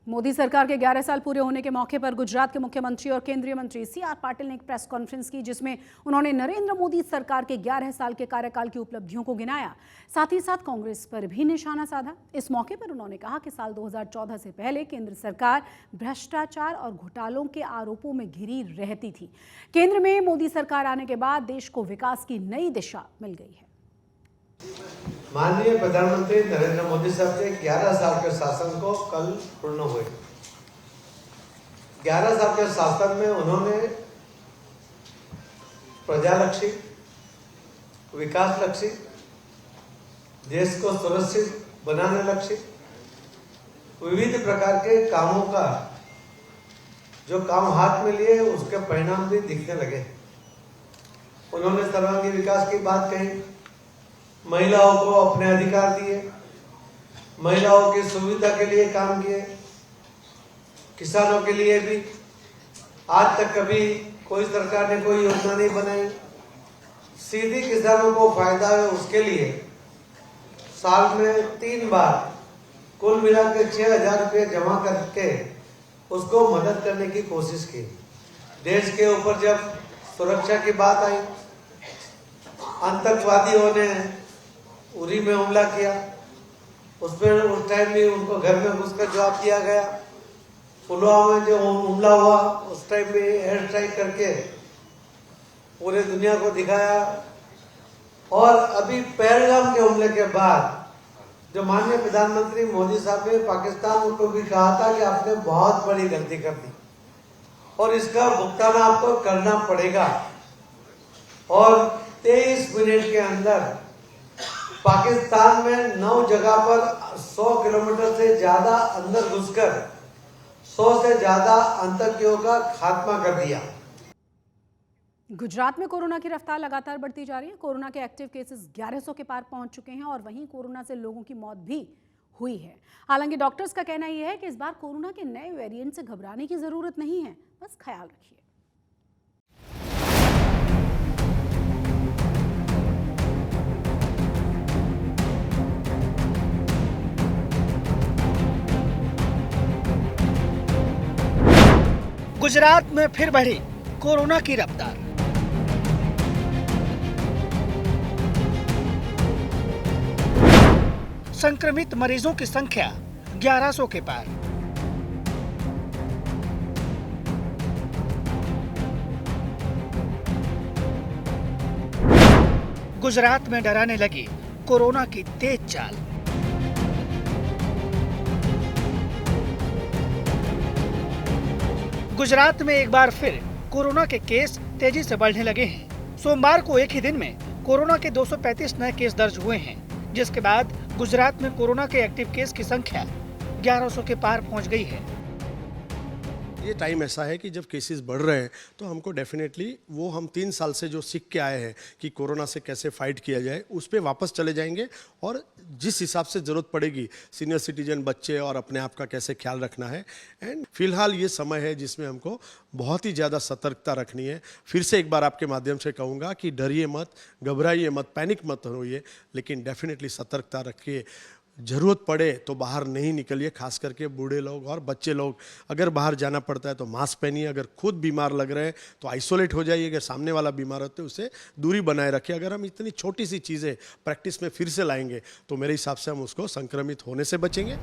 मोदी सरकार के 11 साल पूरे होने के मौके पर गुजरात के मुख्यमंत्री और केंद्रीय मंत्री सीआर पाटिल ने एक प्रेस कॉन्फ्रेंस की, जिसमें उन्होंने नरेंद्र मोदी सरकार के 11 साल के कार्यकाल की उपलब्धियों को गिनाया। साथ ही साथ कांग्रेस पर भी निशाना साधा। इस मौके पर उन्होंने कहा कि साल 2014 से पहले केंद्र सरकार भ्रष्टाचार और घोटालों के आरोपों में घिरी रहती थी। केंद्र में मोदी सरकार आने के बाद देश को विकास की नई दिशा मिल गई है। माननीय प्रधानमंत्री नरेंद्र मोदी साहब के 11 साल के शासन को कल पूर्ण हुए। 11 साल के शासन में उन्होंने प्रजालक्षी, विकासलक्षी, देश को सुरक्षित बनाने लक्षी विविध प्रकार के कामों का जो काम हाथ में लिए उसके परिणाम भी दिखने लगे। उन्होंने सर्वांगीण विकास की बात कही, महिलाओं को अपने अधिकार दिए, महिलाओं की सुविधा के लिए काम किए, किसानों के लिए भी आज तक कभी कोई सरकार ने कोई योजना नहीं बनाई। सीधी किसानों को फायदा है उसके लिए साल में 3 बार कुल मिलाकर 6,000 रुपये जमा करके उसको मदद करने की कोशिश की। देश के ऊपर जब सुरक्षा की बात आई, आतंकवादियों ने उरी में हमला किया, उसमें उस टाइम भी उनको घर में घुसकर जवाब दिया गया। पुलवामा में जो हमला हुआ उस टाइम भी एयर स्ट्राइक करके पूरे दुनिया को दिखाया। और अभी पहलगाम के हमले के बाद जो माननीय प्रधानमंत्री मोदी साहब ने पाकिस्तान को भी कहा था कि आपने बहुत बड़ी गलती कर दी और इसका भुगतान आपको करना पड़ेगा। और 23 मिनट के अंदर पाकिस्तान में 9 जगह पर 100 किलोमीटर से ज्यादा अंदर घुसकर 100 से ज्यादा आतंकियों का खात्मा कर दिया। गुजरात में कोरोना की रफ्तार लगातार बढ़ती जा रही है। कोरोना के एक्टिव केसेस 1100 के पार पहुंच चुके हैं और वहीं कोरोना से लोगों की मौत भी हुई है। हालांकि डॉक्टर्स का कहना यह है कि इस बार कोरोना के नए वेरिएंट से घबराने की जरूरत नहीं है, बस ख्याल रखिए। गुजरात में फिर बढ़ी कोरोना की रफ्तार। संक्रमित मरीजों की संख्या 1100 के पार। गुजरात में डराने लगी कोरोना की तेज चाल। गुजरात में एक बार फिर कोरोना के केस तेजी से बढ़ने लगे हैं। सोमवार को एक ही दिन में कोरोना के 235 नए केस दर्ज हुए हैं, जिसके बाद गुजरात में कोरोना के एक्टिव केस की संख्या 1100 के पार पहुंच गई है। ये टाइम ऐसा है कि जब केसेस बढ़ रहे हैं तो हमको डेफिनेटली वो हम 3 साल से जो सीख के आए हैं कि कोरोना से कैसे फाइट किया जाए उस पर वापस चले जाएंगे और जिस हिसाब से ज़रूरत पड़ेगी सीनियर सिटीजन, बच्चे और अपने आप का कैसे ख्याल रखना है। एंड फिलहाल ये समय है जिसमें हमको बहुत ही ज़्यादा सतर्कता रखनी है। फिर से एक बार आपके माध्यम से कहूँगा कि डरिए मत, घबराइए मत, पैनिक मत होइए, लेकिन डेफिनेटली सतर्कता रखिए। ज़रूरत पड़े तो बाहर नहीं निकलिए, खास करके बूढ़े लोग और बच्चे लोग। अगर बाहर जाना पड़ता है तो मास्क पहनिए, अगर खुद बीमार लग रहे हैं तो आइसोलेट हो जाइए, अगर सामने वाला बीमार होते है उससे दूरी बनाए रखिए। अगर हम इतनी छोटी सी चीज़ें प्रैक्टिस में फिर से लाएंगे तो मेरे हिसाब से हम उसको संक्रमित होने से बचेंगे।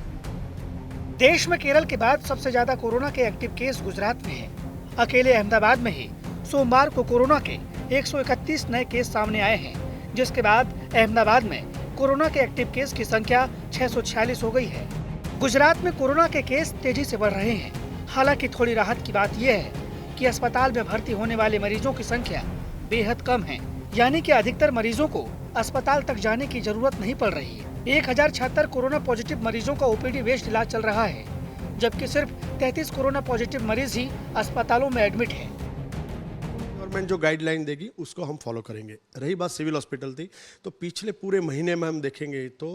देश में केरल के बाद सबसे ज्यादा कोरोना के एक्टिव केस गुजरात में है। अकेले अहमदाबाद में ही सोमवार को कोरोना के 131 नए केस सामने आए हैं, जिसके बाद अहमदाबाद में कोरोना के एक्टिव केस की संख्या 646 हो गई है। गुजरात में कोरोना के केस तेजी से बढ़ रहे हैं। हालांकि थोड़ी राहत की बात यह है कि अस्पताल में भर्ती होने वाले मरीजों की संख्या बेहद कम है, यानी कि अधिकतर मरीजों को अस्पताल तक जाने की जरूरत नहीं पड़ रही है। 1076 कोरोना पॉजिटिव मरीजों का ओपीडी बेस्ड इलाज चल रहा है, जबकि सिर्फ 33 कोरोना पॉजिटिव मरीज ही अस्पतालों में एडमिट है। गवर्नमेंट जो गाइडलाइन देगी उसको हम फॉलो करेंगे। रही बात सिविल हॉस्पिटल थी, तो पिछले पूरे महीने में हम देखेंगे तो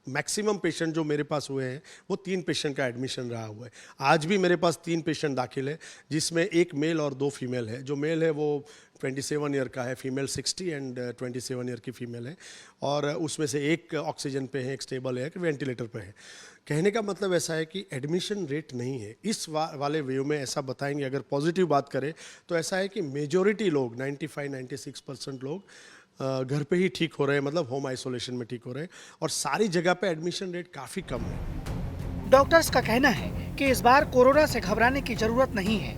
मैक्सिमम पेशेंट जो मेरे पास हुए हैं वो 3 पेशेंट का एडमिशन रहा हुआ है। आज भी मेरे पास 3 पेशेंट दाखिल है, जिसमें 1 मेल और 2 फीमेल है। जो मेल है वो 27 ईयर का है, फीमेल 60 एंड 27 ईयर की फीमेल है, और उसमें से एक ऑक्सीजन पे है, एक स्टेबल है, एक वेंटिलेटर पे है। कहने का मतलब ऐसा है कि एडमिशन रेट नहीं है इस वाले व्यू में। ऐसा बताएंगे, अगर पॉजिटिव बात करें तो ऐसा है कि मेजोरिटी लोग 95-96% लोग घर पे ही ठीक हो रहे हैं, मतलब होम आइसोलेशन में ठीक हो रहे हैं, और सारी जगह पे एडमिशन रेट काफ़ी कम है। डॉक्टर्स का कहना है कि इस बार कोरोना से घबराने की जरूरत नहीं है,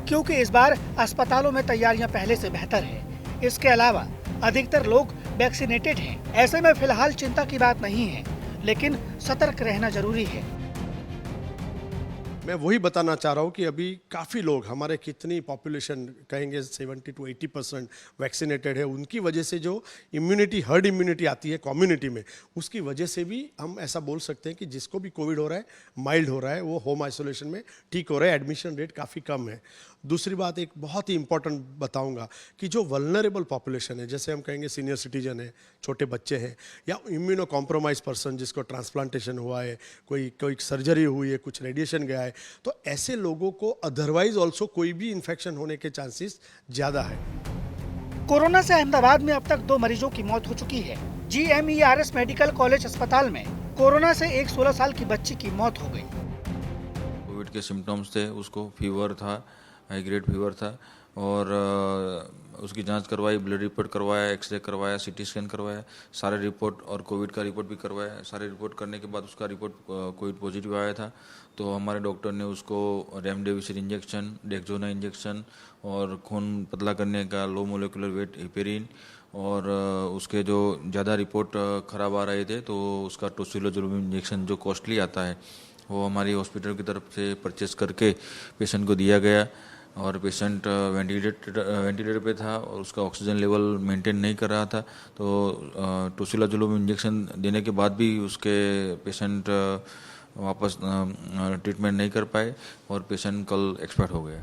क्योंकि इस बार अस्पतालों में तैयारियां पहले से बेहतर है। इसके अलावा अधिकतर लोग वैक्सीनेटेड हैं। ऐसे में फिलहाल चिंता की बात नहीं है, लेकिन सतर्क रहना जरूरी है। मैं वही बताना चाह रहा हूँ कि अभी काफ़ी लोग, हमारे कितनी पॉपुलेशन कहेंगे 70-80% वैक्सीनेटेड है, उनकी वजह से जो इम्यूनिटी, हर्ड इम्यूनिटी आती है कम्युनिटी में, उसकी वजह से भी हम ऐसा बोल सकते हैं कि जिसको भी कोविड हो रहा है, माइल्ड हो रहा है, वो होम आइसोलेशन में ठीक हो रहा है। एडमिशन रेट काफ़ी कम है। दूसरी बात एक बहुत ही इंपॉर्टेंट बताऊंगा कि जो वल्नरेबल पॉपुलेशन है, जैसे हम कहेंगे सीनियर सिटीजन है, छोटे बच्चे हैं, या इम्यूनो कॉम्प्रोमाइज पर्सन जिसको ट्रांसप्लांटेशन हुआ है, कोई सर्जरी हुई है, कुछ रेडिएशन गया है, तो ऐसे लोगों को अदरवाइज ऑल्सो कोई भी इन्फेक्शन होने के चांसेस ज़्यादा है। कोरोना से अहमदाबाद में अब तक 2 मरीजों की मौत हो चुकी है। GMERS मेडिकल कॉलेज अस्पताल में कोरोना से एक 16 साल की बच्ची की मौत हो गई। कोविड के सिम्टम्स थे, उसको फीवर था, हाई ग्रेड फीवर था, और उसकी जांच करवाई, ब्लड रिपोर्ट करवाया, एक्सरे करवाया, सीटी स्कैन करवाया, सारे रिपोर्ट और कोविड का रिपोर्ट भी करवाया। सारे रिपोर्ट करने के बाद उसका रिपोर्ट कोविड पॉजिटिव आया था। तो हमारे डॉक्टर ने उसको रेमडेसिविर इंजेक्शन, डेक्सोना इंजेक्शन और खून पतला करने का लो मोलिकुलर वेट हेपेरिन, और उसके जो ज़्यादा रिपोर्ट ख़राब आ रहे थे तो उसका टोसिलोजुलुम इंजेक्शन जो कॉस्टली आता है, वो हमारी हॉस्पिटल की तरफ से परचेस करके पेशेंट को दिया गया। और पेशेंट वेंटिलेटर पे था और उसका ऑक्सीजन लेवल मेंटेन नहीं कर रहा था, तो टोसिलाजुलुम इंजेक्शन देने के बाद भी उसके पेशेंट वापस ट्रीटमेंट नहीं कर पाए और पेशेंट कल एक्सपायर हो गया।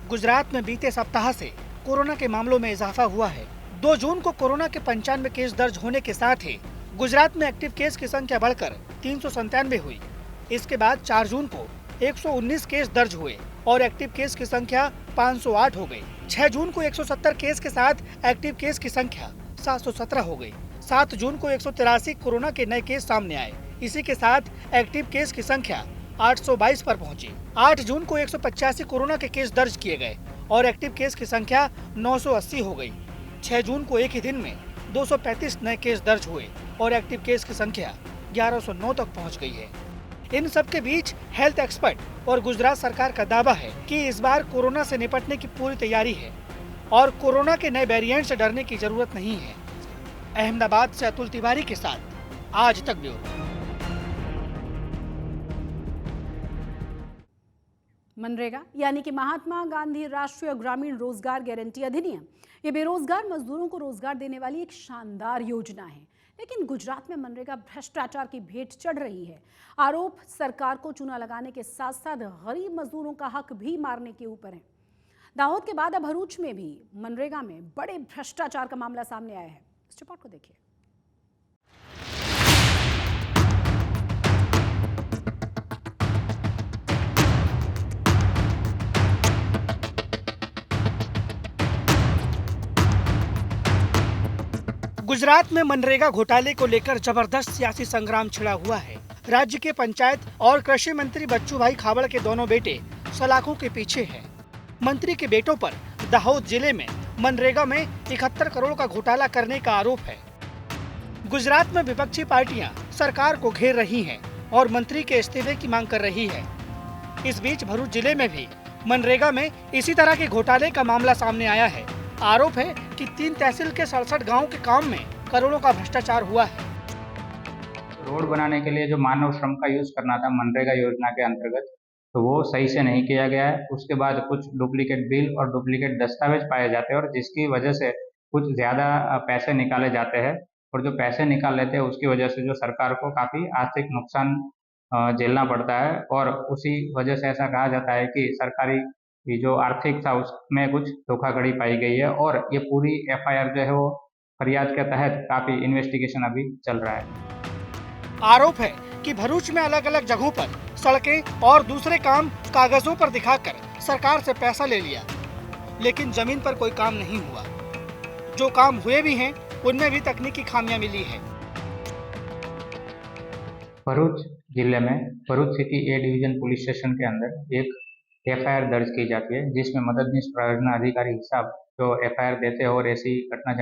गुजरात में बीते सप्ताह से कोरोना के मामलों में इजाफा हुआ है। 2 जून को कोरोना के 95 केस दर्ज होने के साथ ही गुजरात में एक्टिव केस की संख्या बढ़कर 397 हुई। इसके बाद 4 जून को 119 केस दर्ज हुए और एक्टिव केस की संख्या 508 हो गई। 6 जून को 170 केस के साथ एक्टिव केस की संख्या 717 हो गई। 7 जून को 183 कोरोना के नए केस सामने आए। इसी के साथ एक्टिव केस की संख्या 822 पर पहुंची। 8 जून को 185 कोरोना के केस दर्ज किए गए और एक्टिव केस की संख्या 980 हो गई। 6 जून को एक ही दिन में 235 नए केस दर्ज हुए और एक्टिव केस की संख्या 1109 तक पहुंच गई है। इन सब के बीच हेल्थ एक्सपर्ट और गुजरात सरकार का दावा है कि इस बार कोरोना से निपटने की पूरी तैयारी है और कोरोना के नए वेरिएंट से डरने की जरूरत नहीं है। अहमदाबाद से अतुल तिवारी के साथ आज तक ब्यूरो। मनरेगा यानी कि महात्मा गांधी राष्ट्रीय ग्रामीण रोजगार गारंटी अधिनियम, ये बेरोजगार मजदूरों को रोजगार देने वाली एक शानदार योजना है। लेकिन गुजरात में मनरेगा भ्रष्टाचार की भेंट चढ़ रही है। आरोप सरकार को चूना लगाने के साथ साथ गरीब मजदूरों का हक भी मारने के ऊपर है। दाहोद के बाद अब भरूच में भी मनरेगा में बड़े भ्रष्टाचार का मामला सामने आया है। इस रिपोर्ट को देखिए। गुजरात में मनरेगा घोटाले को लेकर जबरदस्त सियासी संग्राम छिड़ा हुआ है। राज्य के पंचायत और कृषि मंत्री बच्चूभाई खाबड़ के दोनों बेटे सलाखों के पीछे हैं। मंत्री के बेटों पर दाहोद जिले में मनरेगा में 71 करोड़ का घोटाला करने का आरोप है। गुजरात में विपक्षी पार्टियां सरकार को घेर रही हैं और मंत्री के इस्तीफे की मांग कर रही है। इस बीच भरूच जिले में भी मनरेगा में इसी तरह के घोटाले का मामला सामने आया है। आरोप है कि 3 तहसील के 67 गाँव के काम में करोड़ों का भ्रष्टाचार हुआ है। रोड बनाने के लिए जो मानव श्रम का यूज करना था मनरेगा योजना के अंतर्गत, तो वो सही से नहीं किया गया है। उसके बाद कुछ डुप्लीकेट बिल और डुप्लीकेट दस्तावेज पाए जाते हैं और जिसकी वजह से कुछ ज्यादा पैसे निकाले जाते हैं और जो पैसे निकाल लेते हैं उसकी वजह से जो सरकार को काफी आर्थिक नुकसान झेलना पड़ता है। और उसी वजह से ऐसा कहा जाता है कि सरकारी जो आर्थिक था उसमें कुछ धोखाधड़ी पाई गई है और ये पूरी FIR जो है वो फरियाद के तहत काफ़ी इन्वेस्टिगेशन अभी चल रहा है। आरोप है कि भरूच में अलग अलग जगहों पर सड़कें और दूसरे काम कागजों पर दिखाकर सरकार से पैसा ले लिया, लेकिन जमीन पर कोई काम नहीं हुआ। जो काम हुए भी हैं उनमें भी तकनीकी खामियां मिली है। भरूच जिले में Bharuch city A division police station के अंदर एक एफआईआर दर्ज की जाती है, जिसमें मददनीश परियोजना अधिकारी हिसाब जो एफआईआर देते हैं और ऐसी घटना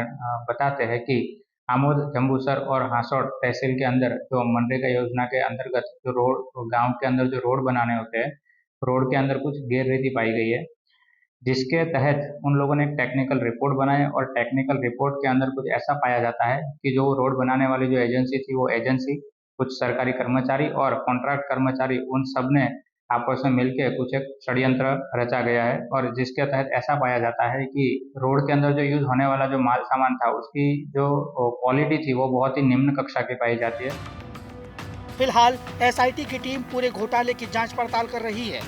बताते हैं कि आमोद, जंबूसर और हासोड़ तहसील के अंदर जो मनरेगा योजना के अंतर्गत जो रोड गांव के अंदर जो रोड बनाने होते हैं, रोड के अंदर कुछ गैररीति पाई गई है, जिसके तहत उन लोगों ने एक टेक्निकल रिपोर्ट बनाए और टेक्निकल रिपोर्ट के अंदर कुछ ऐसा पाया जाता है कि जो रोड बनाने वाली जो एजेंसी थी, वो एजेंसी, कुछ सरकारी कर्मचारी और कॉन्ट्रैक्ट कर्मचारी, उन सब ने आपस में मिलकर कुछ एक षड्यंत्र रचा गया है और जिसके तहत ऐसा पाया जाता है कि रोड के अंदर जो यूज होने वाला जो माल सामान था, उसकी जो क्वालिटी थी वो बहुत ही निम्न कक्षा की पाई जाती है। फिलहाल एसआईटी की टीम पूरे घोटाले की जांच पड़ताल कर रही है।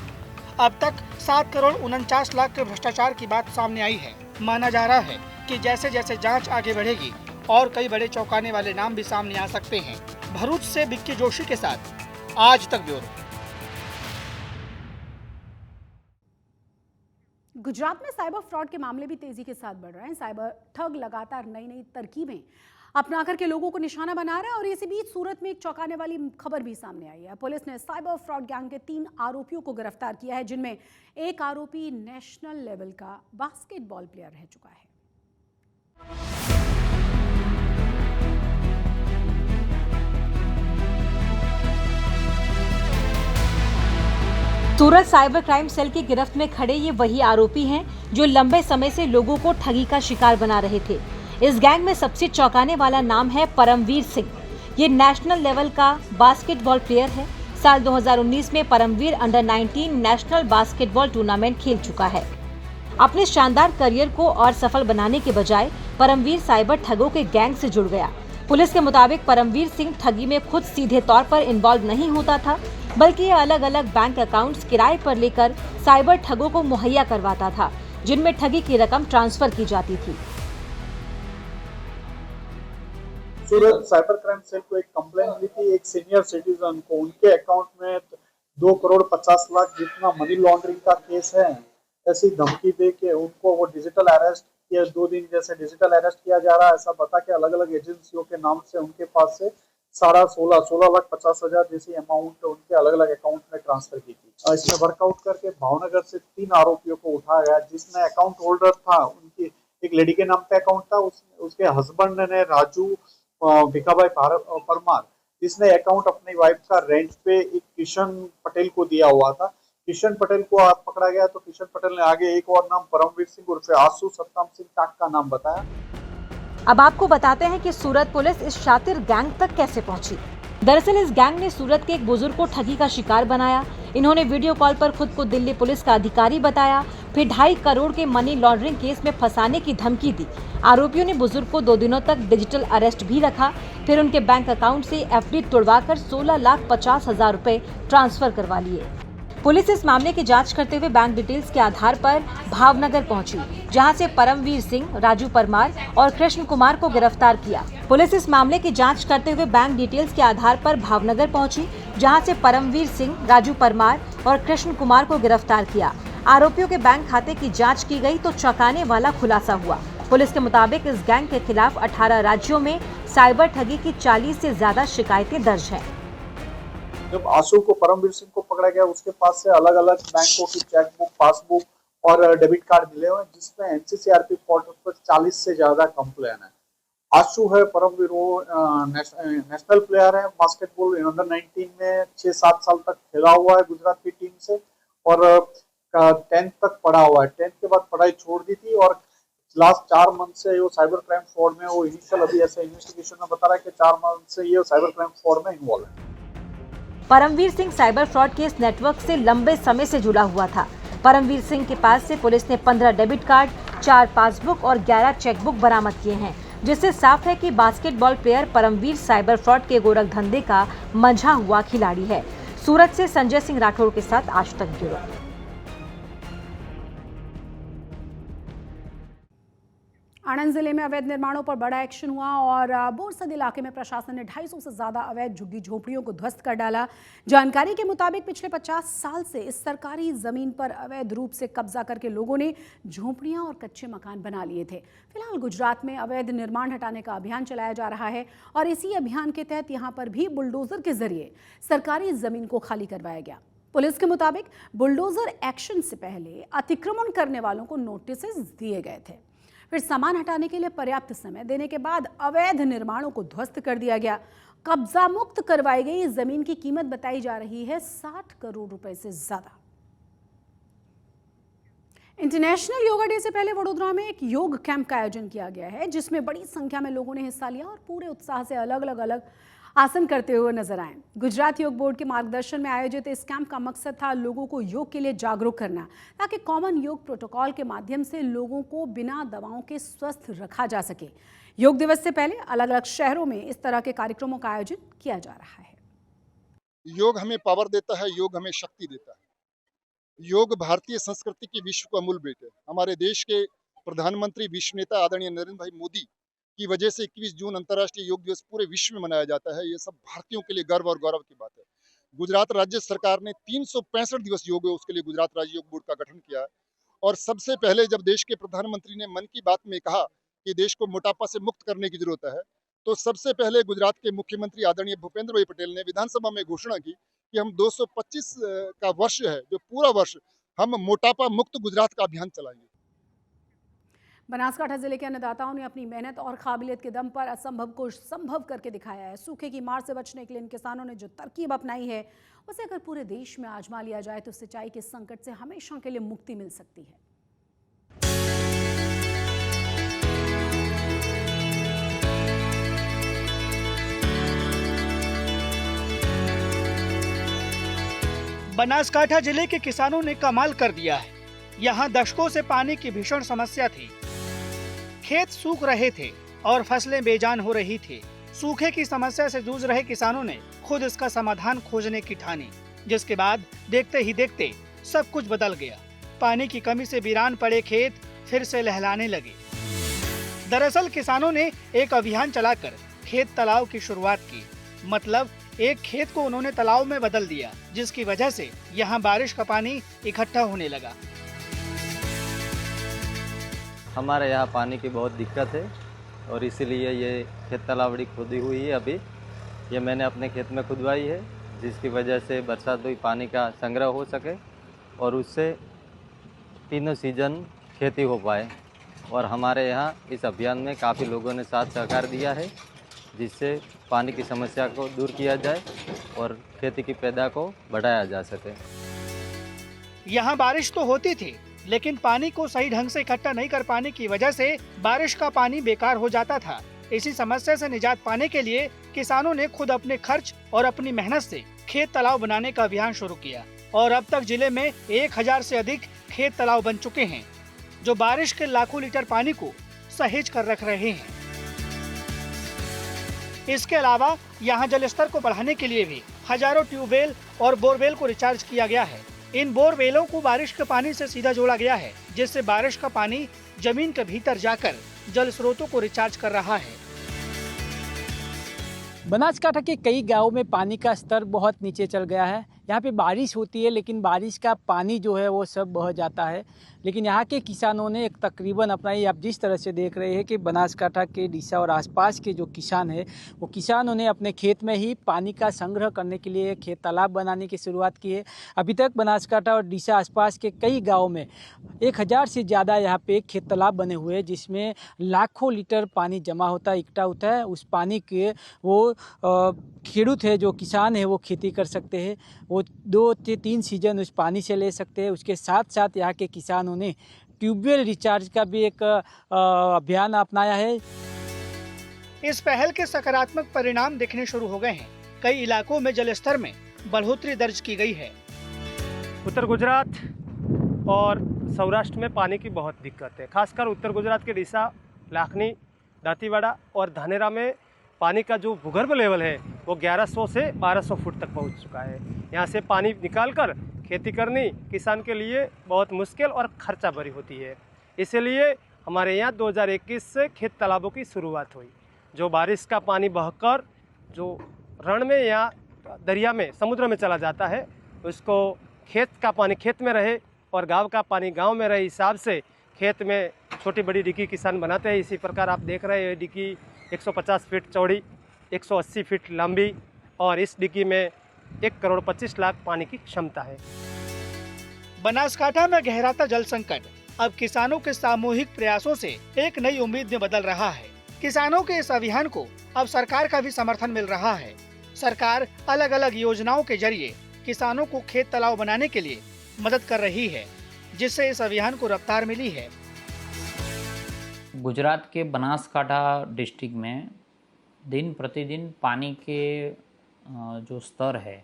अब तक 7 करोड़ 49 लाख के भ्रष्टाचार की बात सामने आई है। माना जा रहा है कि जैसे जैसे जांच आगे बढ़ेगी और कई बड़े चौंकाने वाले नाम भी सामने आ सकते हैं। भरूच से बिक्की जोशी के साथ आज तक ब्यूरो। गुजरात में साइबर फ्रॉड के मामले भी तेजी के साथ बढ़ रहे हैं। साइबर ठग लगातार नई नई तरकीबें अपना करके लोगों को निशाना बना रहा है और इसी बीच सूरत में एक चौंकाने वाली खबर भी सामने आई है। पुलिस ने साइबर फ्रॉड गैंग के 3 आरोपियों को गिरफ्तार किया है, जिनमें एक आरोपी नेशनल लेवल का बास्केटबॉल प्लेयर रह चुका है। सूरत साइबर क्राइम सेल की गिरफ्त में खड़े ये वही आरोपी हैं जो लंबे समय से लोगों को ठगी का शिकार बना रहे थे। इस गैंग में सबसे चौंकाने वाला नाम है परमवीर सिंह। ये नेशनल लेवल का बास्केटबॉल प्लेयर है। साल 2019 में Paramvir under 19 national basketball tournament खेल चुका है। अपने शानदार करियर को और सफल बनाने के बजाय परमवीर साइबर ठगों के गैंग से जुड़ गया। पुलिस के मुताबिक परमवीर सिंह ठगी में खुद सीधे तौर पर इन्वॉल्व नहीं होता था, बल्कि ये अलग अलग बैंक अकाउंट्स किराए पर लेकर साइबर ठगों को मुहैया करवाता था, जिनमें ठगी की रकम ट्रांसफर की जाती थी। सूरत साइबर क्राइम सेल को एक कंप्लेंट मिली थी एक सीनियर सिटीजन को, उनके अकाउंट में 2 करोड़ 50 लाख जितना मनी लॉन्ड्रिंग का केस है। ऐसी धमकी दे के उनको वो डिजिटल अरेस्ट किया, 2 दिन जैसे डिजिटल अरेस्ट किया जा रहा है, ऐसा बता के अलग अलग एजेंसियों के नाम से उनके पास से 16,50,000 जैसी अमाउंट उनके अलग अलग अकाउंट में ट्रांसफर की थी। इसमें वर्कआउट करके भावनगर से 3 आरोपियों को उठाया गया, जिसमें अकाउंट होल्डर था, उनकी एक लेडी के नाम पे अकाउंट था, उसके हस्बैंड ने राजू भिकाभाई परमार, जिसने अकाउंट अपनी वाइफ का रेंट पे एक किशन पटेल को दिया हुआ था। किशन पटेल को पकड़ा गया तो किशन पटेल ने आगे एक और नाम परमवीर सिंह उर्फ आसू सत्ताम सिंह टाक का नाम बताया। अब आपको बताते हैं कि सूरत पुलिस इस शातिर गैंग तक कैसे पहुंची। दरअसल इस गैंग ने सूरत के एक बुजुर्ग को ठगी का शिकार बनाया। इन्होंने वीडियो कॉल पर खुद को दिल्ली पुलिस का अधिकारी बताया, फिर 2.5 करोड़ के मनी लॉन्ड्रिंग केस में फंसाने की धमकी दी। आरोपियों ने बुजुर्ग को 2 दिनों तक डिजिटल अरेस्ट भी रखा, फिर उनके बैंक अकाउंट से एफडी तुड़वाकर 16,50,000 रुपए ट्रांसफर करवा लिए। पुलिस इस मामले की जांच करते हुए बैंक डिटेल्स के आधार पर भावनगर पहुंची, जहां से परमवीर सिंह, राजू परमार और कृष्ण कुमार को गिरफ्तार किया। पुलिस इस मामले की जांच करते हुए बैंक डिटेल्स के आधार पर भावनगर पहुंची, जहां से परमवीर सिंह, राजू परमार और कृष्ण कुमार को गिरफ्तार किया। आरोपियों के बैंक खाते की जांच की गई तो चौंकाने वाला खुलासा हुआ। पुलिस के मुताबिक इस गैंग के खिलाफ 18 राज्यों में साइबर ठगी की 40 से ज्यादा शिकायतें दर्ज हैं। जब आशु को परमवीर सिंह को पकड़ा गया, उसके पास से अलग अलग बैंकों की चेकबुक, पासबुक और डेबिट कार्ड मिले हुए, जिसमें एनसीसीआरपी पोर्टल पर 40 से ज्यादा कंप्लेन है। आशु है परमवीर, वो नेशनल प्लेयर है बास्केटबॉल अंडर 19 में 6-7 साल तक खेला हुआ है गुजरात की टीम से और 10th तक पढ़ा हुआ है। 10th के बाद पढ़ाई छोड़ दी थी और लास्ट 4 मंथ से वो साइबर क्राइम फ्रॉड में, वो इनिशियल अभी ऐसे इन्वेस्टिगेशन में बता रहा है कि 4 मंथ से ये साइबर क्राइम फ्रॉड में इन्वॉल्व है। परमवीर सिंह साइबर फ्रॉड के इस नेटवर्क से लंबे समय से जुड़ा हुआ था। परमवीर सिंह के पास से पुलिस ने 15 डेबिट कार्ड, 4 पासबुक और 11 चेकबुक बरामद किए हैं, जिससे साफ है कि basketball player Paramvir cyber fraud के गोरख धंधे का मंझा हुआ खिलाड़ी है। सूरत से संजय सिंह राठौड़ के साथ आज तक ब्यूरो। सारण जिले में अवैध निर्माणों पर बड़ा एक्शन हुआ और बोरसद इलाके में प्रशासन ने 250 से ज्यादा अवैध झुग्गी झोपड़ियों को ध्वस्त कर डाला। जानकारी के मुताबिक पिछले 50 साल से इस सरकारी जमीन पर अवैध रूप से कब्जा करके लोगों ने झोपड़ियां और कच्चे मकान बना लिए थे। फिलहाल गुजरात में अवैध निर्माण हटाने का अभियान चलाया जा रहा है और इसी अभियान के तहत यहां पर भी बुलडोजर के जरिए सरकारी जमीन को खाली करवाया गया। पुलिस के मुताबिक बुलडोजर एक्शन से पहले अतिक्रमण करने वालों को नोटिस दिए गए थे, फिर सामान हटाने के लिए पर्याप्त समय देने के बाद अवैध निर्माणों को ध्वस्त कर दिया गया। कब्जा मुक्त करवाई गई जमीन की कीमत बताई जा रही है 60 करोड़ रुपए से ज्यादा। इंटरनेशनल योगा डे से पहले वडोदरा में एक योग कैंप का आयोजन किया गया है, जिसमें बड़ी संख्या में लोगों ने हिस्सा लिया और पूरे उत्साह से अलग अलग आसन करते हुए नजर आए। गुजरात योग बोर्ड के मार्गदर्शन में आयोजित इस कैंप का मकसद था लोगों को योग के लिए जागरूक करना, ताकि कॉमन योग प्रोटोकॉल के माध्यम से लोगों को बिना दवाओं के स्वस्थ रखा जा सके। योग दिवस से पहले अलग अलग शहरों में इस तरह के कार्यक्रमों का आयोजन किया जा रहा है। योग हमें पावर देता है, योग हमें शक्ति देता है। योग भारतीय संस्कृति की विश्व का मूल बेट है। हमारे देश के प्रधानमंत्री विश्व नेता आदरणीय नरेंद्र भाई मोदी की वजह से 21 जून अंतर्राष्ट्रीय योग दिवस पूरे विश्व में मनाया जाता है। ये सब भारतीयों के लिए गर्व और गौरव की बात है। गुजरात राज्य सरकार ने 365 दिवस योग है, उसके लिए गुजरात राज्य योग बोर्ड का गठन किया है। और सबसे पहले जब देश के प्रधानमंत्री ने मन की बात में कहा कि देश को मोटापा से मुक्त करने की जरूरत है, तो सबसे पहले गुजरात के मुख्यमंत्री आदरणीय भूपेंद्र भाई पटेल ने विधानसभा में घोषणा की कि हम 225 का वर्ष है, जो पूरा वर्ष हम मोटापा मुक्त गुजरात का अभियान चलाएंगे। बनासकांठा जिले के अन्नदाताओं ने अपनी मेहनत और काबिलियत के दम पर असंभव को संभव करके दिखाया है। सूखे की मार से बचने के लिए इन किसानों ने जो तरकीब अपनाई है, उसे अगर पूरे देश में आजमा लिया जाए तो सिंचाई के संकट से हमेशा के लिए मुक्ति मिल सकती है। बनासकांठा जिले के किसानों ने कमाल कर दिया है। यहाँ दशकों से पानी की भीषण समस्या थी। खेत सूख रहे थे और फसलें बेजान हो रही थी। सूखे की समस्या से जूझ रहे किसानों ने खुद इसका समाधान खोजने की ठानी, जिसके बाद देखते ही देखते सब कुछ बदल गया। पानी की कमी से वीरान पड़े खेत फिर से लहलाने लगे। दरअसल किसानों ने एक अभियान चलाकर खेत तालाब की शुरुआत की। मतलब एक खेत को उन्होंने तालाब में बदल दिया, जिसकी वजह से यहाँ बारिश का पानी इकट्ठा होने लगा। हमारे यहाँ पानी की बहुत दिक्कत है और इसीलिए ये खेत तालाबड़ी खोदी हुई है। अभी ये मैंने अपने खेत में खुदवाई है, जिसकी वजह से बरसात हुई पानी का संग्रह हो सके और उससे तीनों सीजन खेती हो पाए। और हमारे यहाँ इस अभियान में काफ़ी लोगों ने साथ सहकार दिया है, जिससे पानी की समस्या को दूर किया जाए और खेती की पैदावार को बढ़ाया जा सके। यहाँ बारिश तो होती थी, लेकिन पानी को सही ढंग से इकट्ठा नहीं कर पाने की वजह से बारिश का पानी बेकार हो जाता था। इसी समस्या से निजात पाने के लिए किसानों ने खुद अपने खर्च और अपनी मेहनत से खेत तालाब बनाने का अभियान शुरू किया और अब तक जिले में 1000 से अधिक खेत तालाब बन चुके हैं, जो बारिश के लाखों लीटर पानी को सहेज कर रख रहे हैं। इसके अलावा यहाँ जल स्तर को बढ़ाने के लिए भी हजारों ट्यूबवेल और बोरवेल को रिचार्ज किया गया है। इन बोरवेलों को बारिश के पानी से सीधा जोड़ा गया है, जिससे बारिश का पानी जमीन के भीतर जाकर जल स्रोतों को रिचार्ज कर रहा है। बनासकांठा के कई गांवों में पानी का स्तर बहुत नीचे चल गया है। यहाँ पे बारिश होती है, लेकिन बारिश का पानी जो है वो सब बह जाता है। लेकिन यहाँ के किसानों ने एक तकरीबन अपनाई। आप जिस तरह से देख रहे हैं कि बनासकांठा के डीसा और आसपास के जो किसान हैं, वो किसानों ने अपने खेत में ही पानी का संग्रह करने के लिए खेत तालाब बनाने की शुरुआत की है। अभी तक बनासकांठा और डीसा आसपास के कई गाँव में 1000 से ज़्यादा यहाँ पे खेत तालाब बने हुए हैं, जिसमें लाखों लीटर पानी जमा होता है, इकट्ठा होता है। उस पानी के वो खेडूत है, जो किसान है, वो खेती कर सकते हैं। वो 2 से 3 सीजन उस पानी से ले सकते हैं। उसके साथ साथ यहाँ के किसानों ने ट्यूबवेल रिचार्ज का भी एक अभियान अपनाया है। इस पहल के सकारात्मक परिणाम दिखने शुरू हो गए हैं। कई इलाकों में जल स्तर में बढ़ोतरी दर्ज की गई है। उत्तर गुजरात और सौराष्ट्र में पानी की बहुत दिक्कत है। खासकर उत्तर गुजरात के डीसा, लाखनी, दांतीवाड़ा और धानेरा में पानी का जो भूगर्भ लेवल है वो 1100 से 1200 फुट तक पहुंच चुका है। यहाँ से पानी निकालकर खेती करनी किसान के लिए बहुत मुश्किल और खर्चा भरी होती है। इसलिए हमारे यहाँ 2021 से खेत तालाबों की शुरुआत हुई। जो बारिश का पानी बहकर जो रण में या दरिया में समुद्र में चला जाता है, उसको खेत का पानी खेत में रहे और गांव का पानी गांव में रहे, हिसाब से खेत में छोटी बड़ी डिग्गी किसान बनाते हैं। इसी प्रकार आप देख रहे हैं डिग्गी 150 फीट चौड़ी, 180 फीट लंबी और इस डिग्गी में 1,25,00,000 पानी की क्षमता है। बनासकांठा में गहराता जल संकट अब किसानों के सामूहिक प्रयासों से एक नई उम्मीद में बदल रहा है। किसानों के इस अभियान को अब सरकार का भी समर्थन मिल रहा है। सरकार अलग अलग योजनाओं के जरिए किसानों को खेत तालाब बनाने के लिए मदद कर रही है, जिससे इस अभियान को रफ्तार मिली है। गुजरात के बनासकांठा डिस्ट्रिक्ट में दिन प्रतिदिन पानी के जो स्तर है,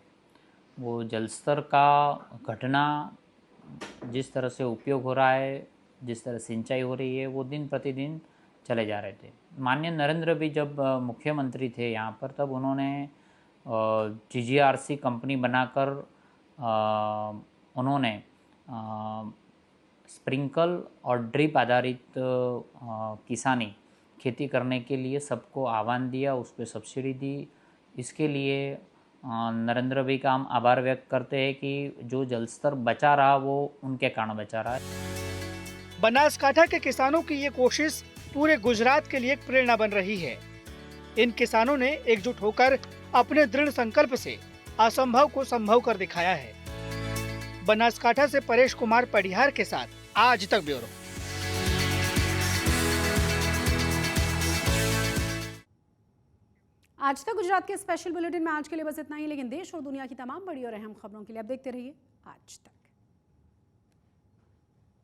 वो जल स्तर का घटना जिस तरह से उपयोग हो रहा है, जिस तरह सिंचाई हो रही है, वो दिन प्रतिदिन चले जा रहे थे। माननीय नरेंद्र भी जब मुख्यमंत्री थे यहाँ पर, तब उन्होंने GGRC कंपनी बनाकर उन्होंने स्प्रिंकल और ड्रिप आधारित किसानी खेती करने के लिए सबको आह्वान दिया, उस पर सब्सिडी दी। इसके लिए नरेंद्र भाई का हम आभार व्यक्त करते हैं कि जो जल स्तर बचा रहा वो उनके कारण बचा रहा है। बनासकांठा के किसानों की ये कोशिश पूरे गुजरात के लिए एक प्रेरणा बन रही है। इन किसानों ने एकजुट होकर अपने दृढ़ संकल्प से असंभव को संभव कर दिखाया है। बनासकांठा से परेश कुमार पडिहार के साथ आज तक ब्यूरो। आज तक गुजरात के स्पेशल बुलेटिन में आज के लिए बस इतना ही, लेकिन देश और दुनिया की तमाम बड़ी और अहम खबरों के लिए आप देखते रहिए आज तक।